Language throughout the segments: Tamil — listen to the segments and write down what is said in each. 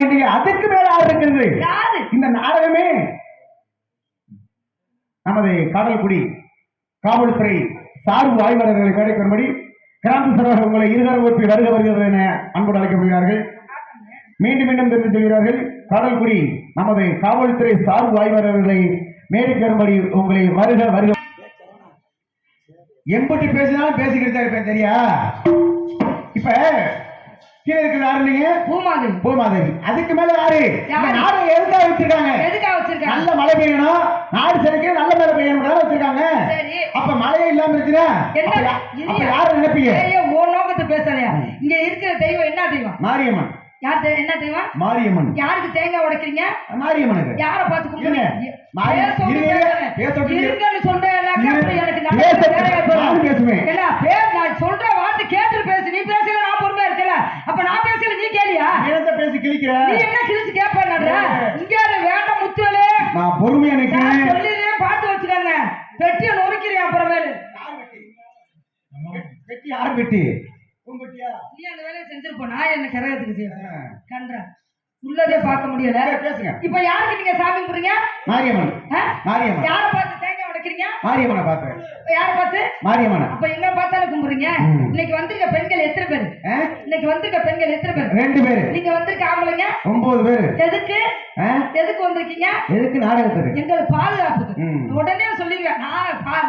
அதுக்கு மேல யார் இருக்கிறது? இந்த நாடகமே நமது காடல்குடி காவல்துறை சார்பு ஆய்வாளர்களை வேலைக்கு வரும்படி கிராம சபையாக உங்களை இருதர ஒப்பி வருக வருகிறது என அன்போடு அழைக்கப்படுகிறார்கள். மீண்டும் மீண்டும் தெரிந்து சொல்கிறார்கள். காடல்குடி நமது காவல்துறை சார்பு ஆய்வாளர்களை மேடைக்கு வரும்படி உங்களை வருக வருக. எம்பட்டி பேசினாலும் பேசிக்கிட்டு தான் இருப்பேன் தெரியா. இப்ப கீழே இருக்கிற யாரு? நீங்க பூமாதேவி. அதுக்கு மேல யாரு? நாடு எதுக்காக வச்சிருக்காங்க? நல்ல மழை பெய்யணும், நாடு செழிக்க நல்ல மழை பெய்யணும் வச்சிருக்காங்க. அப்ப மழையே இல்லாம இருந்துச்சுன்னா அப்ப யாரு நினைப்பீங்க? நோக்கத்தை பேசாதயா. இங்க இருக்கிற தெய்வம் என்ன தெய்வம்? மாரியம்மன். யார் என்ன தெய்வம்? மாரியம்மன். யாருக்கு தேங்காய் உடைக்கிறீங்க? மாரியம்மனுக்கு. யாரை பார்த்து கும்பிடுங்க? சொல்ற வார்த்தை கேட்டு பேசு. நீ பேசல நான் பொறுமையா இருக்கல. அப்ப நான் பேசல நீ கேளியா? பேசி கிழிக்கிற. நீ என்ன கிழிச்சு கேட்ப? இங்க வேண்டாம் முத்துவலே. நான் பொறுமையா நிக்கிறேன். சொல்லியே பார்த்து வச்சுக்காங்க. பெட்டியை நொறுக்கிறேன் அப்புறமேலு. பெட்டி யார் பெட்டி? நீ அந்த வேலையை செஞ்சிருப்ப. நான் என்ன கரகத்துக்கு செய்யறேன் கன்ற உள்ளதே பார்க்க முடியல. இப்ப யாருக்கு நீங்க சாமி கும்பிடுறீங்க? மாரியம்மன். மாரியம்மன். யாரை பார்த்து தேங்காய் உடைக்கிறீங்க? மாரியம்மனை பார்த்து. யாரை பார்த்து? மாரியம்மன். அப்ப எங்க பார்த்தாலும் கும்பிடுறீங்க. இன்னைக்கு வந்திருக்க பெண்கள் எத்தனை பேர்? இன்னைக்கு வந்திருக்க பெண்கள் எத்தனை பேர்? 2 பேர். நீங்க வந்திருக்க ஆம்பளைங்க 9 பேர். எதுக்கு எதுக்கு வந்திருக்கீங்க? எதுக்கு? நாடகத்துக்கு. எங்களுக்கு பாதுகாப்புக்கு. உடனே சொல்லிடுவேன்.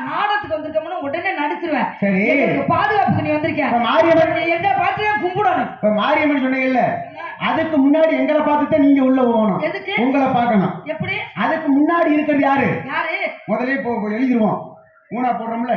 நாடகத்துக்கு வந்திருக்கோம்னா உடனே நடிச்சிருவேன். எங்களுக்கு பாதுகாப்புக்கு நீ வந்திருக்க. மாரியம்மன் எங்க பார்த்து கும்பிடணும். இப்ப மாரியம்மன் சொன்னீங்கல்ல, அதுக்கு முன்னாடி எங்களை பார்த்துட்டு நீங்க உள்ள போகணும். உங்களை பார்க்கணும். எப்படி? அதுக்கு முன்னாடி இருக்கிறது யாரு? யாரு? முதல்ல எழுதிருவோம். 3 போடுறோம்ல.